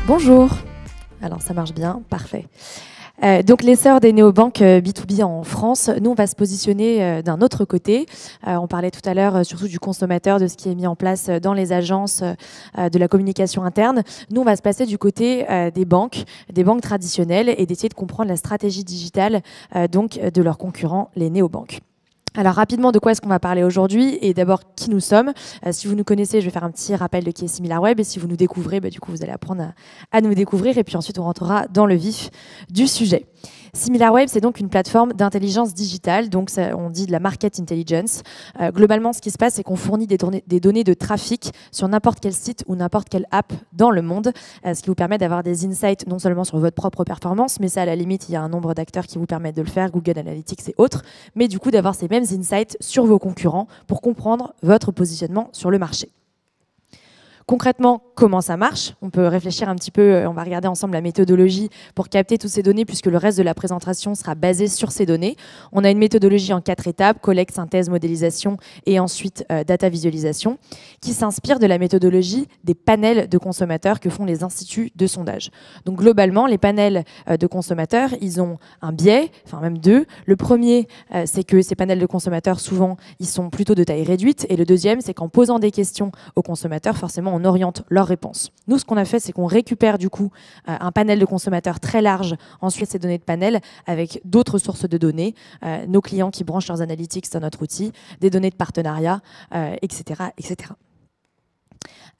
Bonjour. Alors ça marche bien, parfait. Donc l'essor des néobanques B2B en France, nous on va se positionner d'un autre côté. On parlait tout à l'heure surtout du consommateur, de ce qui est mis en place dans les agences de la communication interne. Nous on va se placer du côté des banques traditionnelles et d'essayer de comprendre la stratégie digitale donc de leurs concurrents, les néobanques. Alors rapidement, de quoi est-ce qu'on va parler aujourd'hui et d'abord qui nous sommes. Si vous nous connaissez, je vais faire un petit rappel de qui est Similarweb et si vous nous découvrez, du coup vous allez apprendre à nous découvrir et puis ensuite on rentrera dans le vif du sujet. Similarweb, c'est donc une plateforme d'intelligence digitale, donc on dit de la market intelligence. Globalement, ce qui se passe, c'est qu'on fournit des données de trafic sur n'importe quel site ou n'importe quelle app dans le monde, ce qui vous permet d'avoir des insights non seulement sur votre propre performance, mais ça, à la limite, il y a un nombre d'acteurs qui vous permettent de le faire, Google Analytics et autres, mais du coup d'avoir ces mêmes insights sur vos concurrents pour comprendre votre positionnement sur le marché. Concrètement, comment ça marche? On peut réfléchir un petit peu, on va regarder ensemble la méthodologie pour capter toutes ces données puisque le reste de la présentation sera basé sur ces données. On a une méthodologie en 4 étapes, collecte, synthèse, modélisation et ensuite data visualisation, qui s'inspire de la méthodologie des panels de consommateurs que font les instituts de sondage. Donc globalement, les panels de consommateurs, ils ont un biais, enfin même deux. Le premier, c'est que ces panels de consommateurs, souvent, ils sont plutôt de taille réduite. Et le deuxième, c'est qu'en posant des questions aux consommateurs, forcément, on oriente leurs réponses. Nous, ce qu'on a fait, c'est qu'on récupère du coup un panel de consommateurs très large, ensuite ces données de panel avec d'autres sources de données, nos clients qui branchent leurs analytics dans notre outil, des données de partenariat, etc., etc.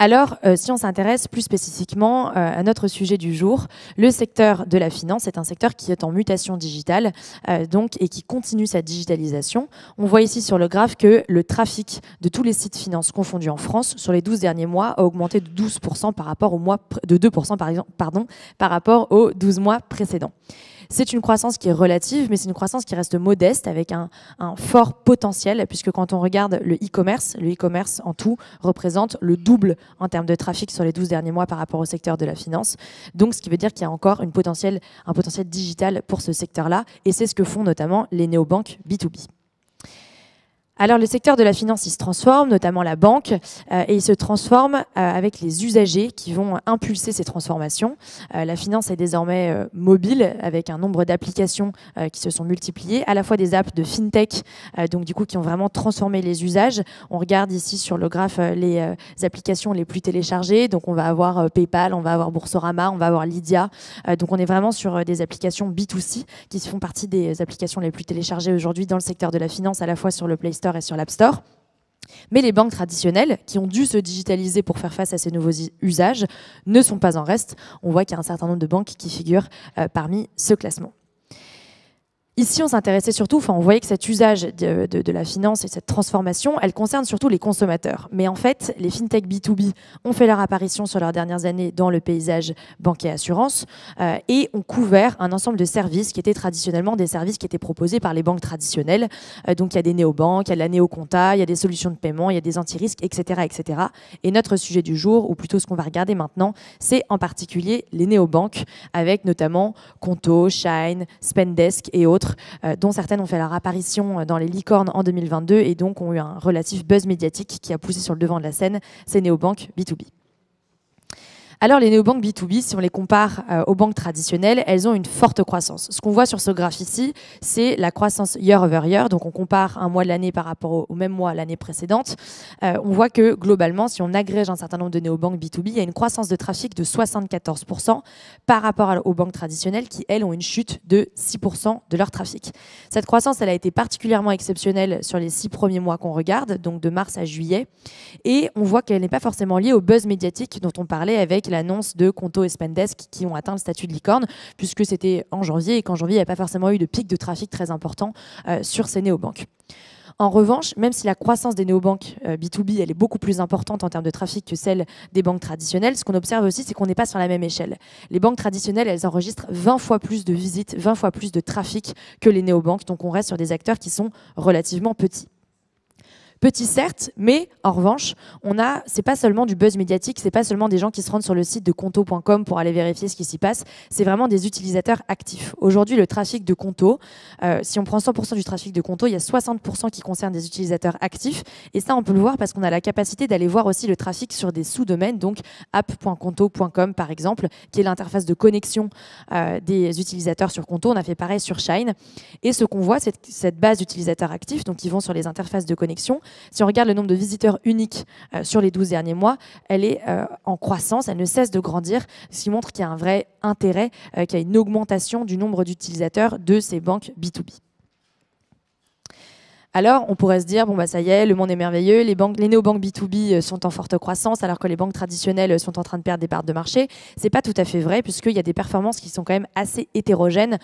Alors, si on s'intéresse plus spécifiquement à notre sujet du jour, le secteur de la finance est un secteur qui est en mutation digitale donc, et qui continue sa digitalisation. On voit ici sur le graphe que le trafic de tous les sites finance confondus en France sur les 12 derniers mois a augmenté de 12% par rapport au mois de 2% par rapport aux 12 mois précédents. C'est une croissance qui est relative, mais c'est une croissance qui reste modeste avec un fort potentiel, puisque quand on regarde le e-commerce en tout représente le double en termes de trafic sur les 12 derniers mois par rapport au secteur de la finance. Donc, ce qui veut dire qu'il y a encore un potentiel digital pour ce secteur-là, et c'est ce que font notamment les néobanques B2B. Alors, le secteur de la finance, il se transforme, notamment la banque, et il se transforme avec les usagers qui vont impulser ces transformations. La finance est désormais mobile, avec un nombre d'applications qui se sont multipliées, à la fois des apps de fintech, donc du coup qui ont vraiment transformé les usages. On regarde ici sur le graphe les applications les plus téléchargées. Donc, on va avoir PayPal, on va avoir Boursorama, on va avoir Lydia. Donc, on est vraiment sur des applications B2C qui font partie des applications les plus téléchargées aujourd'hui dans le secteur de la finance, à la fois sur le Play Store et sur l'App Store. Mais les banques traditionnelles, qui ont dû se digitaliser pour faire face à ces nouveaux usages, ne sont pas en reste. On voit qu'il y a un certain nombre de banques qui figurent parmi ce classement. Ici, on s'intéressait surtout, on voyait que cet usage de la finance et cette transformation, elle concerne surtout les consommateurs. Mais en fait, les fintech B2B ont fait leur apparition sur leurs dernières années dans le paysage banque et assurance et ont couvert un ensemble de services qui étaient traditionnellement des services qui étaient proposés par les banques traditionnelles. Donc, il y a des néobanques, il y a de la néo-compta, il y a des solutions de paiement, il y a des anti-risques, etc., etc. Et notre sujet du jour, ou plutôt ce qu'on va regarder maintenant, c'est en particulier les néobanques, avec notamment Conto, Shine, Spendesk et autres, dont certaines ont fait leur apparition dans les licornes en 2022 et donc ont eu un relatif buzz médiatique qui a poussé sur le devant de la scène ces néobanques B2B. Alors, les néobanques B2B, si on les compare aux banques traditionnelles, elles ont une forte croissance. Ce qu'on voit sur ce graphe ici, c'est la croissance year over year. Donc, on compare un mois de l'année par rapport au même mois l'année précédente. On voit que, globalement, si on agrège un certain nombre de néobanques B2B, il y a une croissance de trafic de 74% par rapport aux banques traditionnelles qui, elles, ont une chute de 6% de leur trafic. Cette croissance, elle a été particulièrement exceptionnelle sur les 6 premiers mois qu'on regarde, donc de mars à juillet. Et on voit qu'elle n'est pas forcément liée au buzz médiatique dont on parlait avec l'annonce de Conto et Spendesk qui ont atteint le statut de licorne, puisque c'était en janvier et qu'en janvier, il n'y a pas forcément eu de pic de trafic très important sur ces néobanques. En revanche, même si la croissance des néobanques B2B elle est beaucoup plus importante en termes de trafic que celle des banques traditionnelles, ce qu'on observe aussi, c'est qu'on n'est pas sur la même échelle. Les banques traditionnelles, elles enregistrent 20 fois plus de visites, 20 fois plus de trafic que les néobanques, donc on reste sur des acteurs qui sont relativement petits. Petit certes, mais en revanche, c'est pas seulement du buzz médiatique, c'est pas seulement des gens qui se rendent sur le site de Conto.com pour aller vérifier ce qui s'y passe, c'est vraiment des utilisateurs actifs. Aujourd'hui, le trafic de Conto, si on prend 100% du trafic de Conto, il y a 60% qui concerne des utilisateurs actifs, et ça on peut le voir parce qu'on a la capacité d'aller voir aussi le trafic sur des sous-domaines, donc app.conto.com par exemple, qui est l'interface de connexion des utilisateurs sur Conto. On a fait pareil sur Shine, et ce qu'on voit, c'est cette base d'utilisateurs actifs, donc qui vont sur les interfaces de connexion. Si on regarde le nombre de visiteurs uniques sur les 12 derniers mois, elle est en croissance, elle ne cesse de grandir, ce qui montre qu'il y a un vrai intérêt, qu'il y a une augmentation du nombre d'utilisateurs de ces banques B2B. Alors, on pourrait se dire, bon, bah, ça y est, le monde est merveilleux, les néobanques B2B sont en forte croissance, alors que les banques traditionnelles sont en train de perdre des parts de marché. C'est pas tout à fait vrai, puisqu'il y a des performances qui sont quand même assez hétérogènes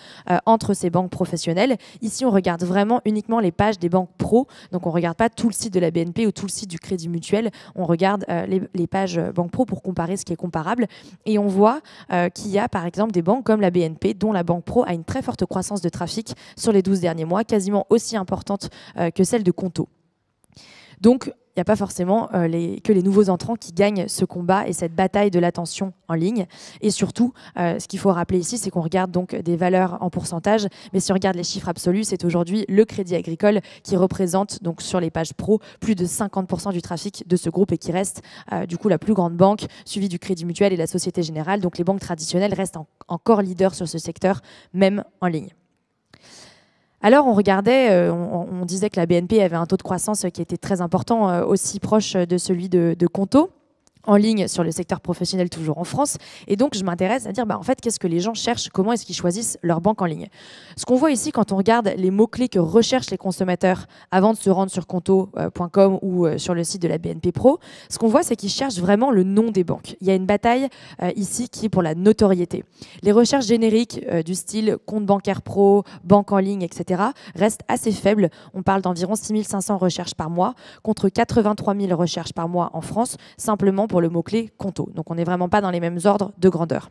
entre ces banques professionnelles. Ici, on regarde vraiment uniquement les pages des banques pro, donc on ne regarde pas tout le site de la BNP ou tout le site du Crédit Mutuel, on regarde les pages banques pro pour comparer ce qui est comparable. Et on voit qu'il y a, par exemple, des banques comme la BNP, dont la banque pro a une très forte croissance de trafic sur les 12 derniers mois, quasiment aussi importante que celle de Conto. Donc, il n'y a pas forcément que les nouveaux entrants qui gagnent ce combat et cette bataille de l'attention en ligne. Et surtout, ce qu'il faut rappeler ici, c'est qu'on regarde donc des valeurs en pourcentage, mais si on regarde les chiffres absolus, c'est aujourd'hui le Crédit Agricole qui représente donc sur les pages pro plus de 50% du trafic de ce groupe et qui reste du coup la plus grande banque, suivie du Crédit Mutuel et la Société Générale. Donc les banques traditionnelles restent encore leaders sur ce secteur, même en ligne. Alors, on regardait, on disait que la BNP avait un taux de croissance qui était très important, aussi proche de celui de Conto, en ligne sur le secteur professionnel, toujours en France. Et donc, je m'intéresse à dire, en fait, qu'est-ce que les gens cherchent? Comment est-ce qu'ils choisissent leur banque en ligne? Ce qu'on voit ici, quand on regarde les mots-clés que recherchent les consommateurs avant de se rendre sur conto.com ou sur le site de la BNP Pro, ce qu'on voit, c'est qu'ils cherchent vraiment le nom des banques. Il y a une bataille ici qui est pour la notoriété. Les recherches génériques du style compte bancaire pro, banque en ligne, etc., restent assez faibles. On parle d'environ 6 500 recherches par mois, contre 83 000 recherches par mois en France, simplement pour le mot-clé Conto. Donc on n'est vraiment pas dans les mêmes ordres de grandeur.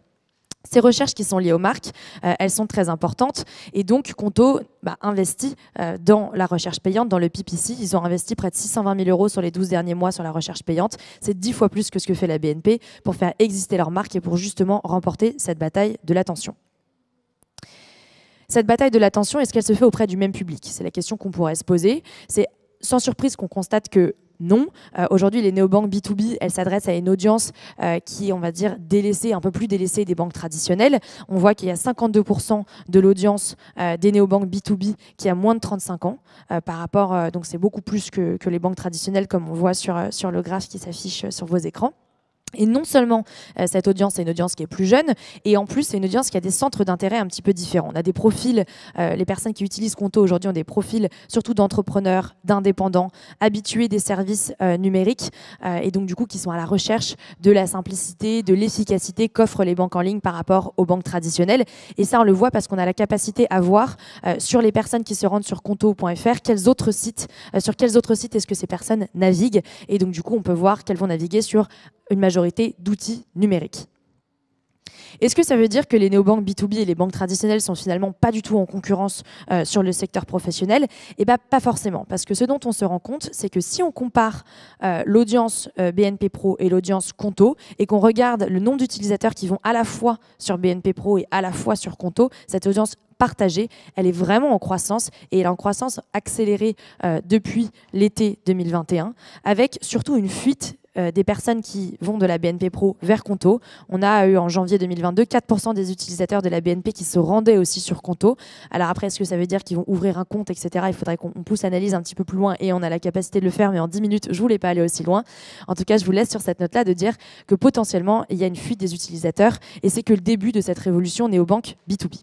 Ces recherches qui sont liées aux marques, elles sont très importantes. Et donc, Conto investit dans la recherche payante, dans le PPC. Ils ont investi près de 620 000 € sur les 12 derniers mois sur la recherche payante. C'est 10 fois plus que ce que fait la BNP pour faire exister leur marque et pour justement remporter cette bataille de l'attention. Cette bataille de l'attention, est-ce qu'elle se fait auprès du même public? C'est la question qu'on pourrait se poser. C'est sans surprise qu'on constate que non. Aujourd'hui, les néobanques B2B, elles s'adressent à une audience qui est, on va dire, délaissée, un peu plus délaissée des banques traditionnelles. On voit qu'il y a 52% de l'audience des néobanques B2B qui a moins de 35 ans par rapport, donc c'est beaucoup plus que les banques traditionnelles, comme on voit sur le graphe qui s'affiche sur vos écrans. Et non seulement cette audience est une audience qui est plus jeune, et en plus c'est une audience qui a des centres d'intérêt un petit peu différents. On a des profils, les personnes qui utilisent Conto aujourd'hui ont des profils surtout d'entrepreneurs, d'indépendants, habitués des services numériques, et donc du coup qui sont à la recherche de la simplicité, de l'efficacité qu'offrent les banques en ligne par rapport aux banques traditionnelles. Et ça on le voit parce qu'on a la capacité à voir sur les personnes qui se rendent sur conto.fr sur quels autres sites est-ce que ces personnes naviguent, et donc du coup on peut voir qu'elles vont naviguer sur une majorité d'outils numériques. Est-ce que ça veut dire que les néobanques B2B et les banques traditionnelles sont finalement pas du tout en concurrence sur le secteur professionnel? Eh bien, pas forcément, parce que ce dont on se rend compte, c'est que si on compare l'audience BNP Pro et l'audience Conto, et qu'on regarde le nombre d'utilisateurs qui vont à la fois sur BNP Pro et à la fois sur Conto, cette audience partagée, elle est vraiment en croissance, et elle est en croissance accélérée depuis l'été 2021, avec surtout une fuite des personnes qui vont de la BNP Pro vers Conto. On a eu en janvier 2022 4% des utilisateurs de la BNP qui se rendaient aussi sur Conto. Alors après, est-ce que ça veut dire qu'ils vont ouvrir un compte, etc. Il faudrait qu'on pousse l'analyse un petit peu plus loin, et on a la capacité de le faire, mais en 10 minutes, je ne voulais pas aller aussi loin. En tout cas, je vous laisse sur cette note-là de dire que potentiellement, il y a une fuite des utilisateurs, et c'est que le début de cette révolution néobanque B2B.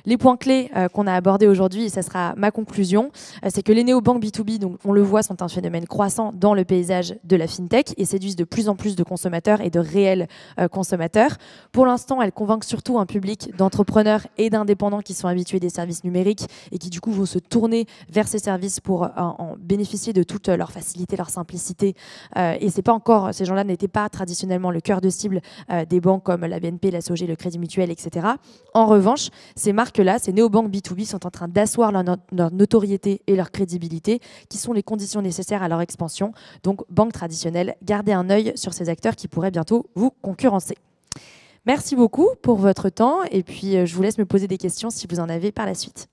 Les points clés qu'on a abordés aujourd'hui, et ça sera ma conclusion, c'est que les néobanques B2B, donc, on le voit, sont un phénomène croissant dans le paysage de la fintech et séduisent de plus en plus de consommateurs et de réels consommateurs. Pour l'instant, elles convainquent surtout un public d'entrepreneurs et d'indépendants qui sont habitués des services numériques et qui du coup vont se tourner vers ces services pour en bénéficier de toute leur facilité, leur simplicité. Et c'est pas encore, ces gens-là n'étaient pas traditionnellement le cœur de cible des banques comme la BNP, la SOG, le Crédit Mutuel, etc. En revanche, ces marques que là, ces néobanques B2B sont en train d'asseoir leur notoriété et leur crédibilité, qui sont les conditions nécessaires à leur expansion. Donc, banque traditionnelle, gardez un œil sur ces acteurs qui pourraient bientôt vous concurrencer. Merci beaucoup pour votre temps et puis je vous laisse me poser des questions si vous en avez par la suite.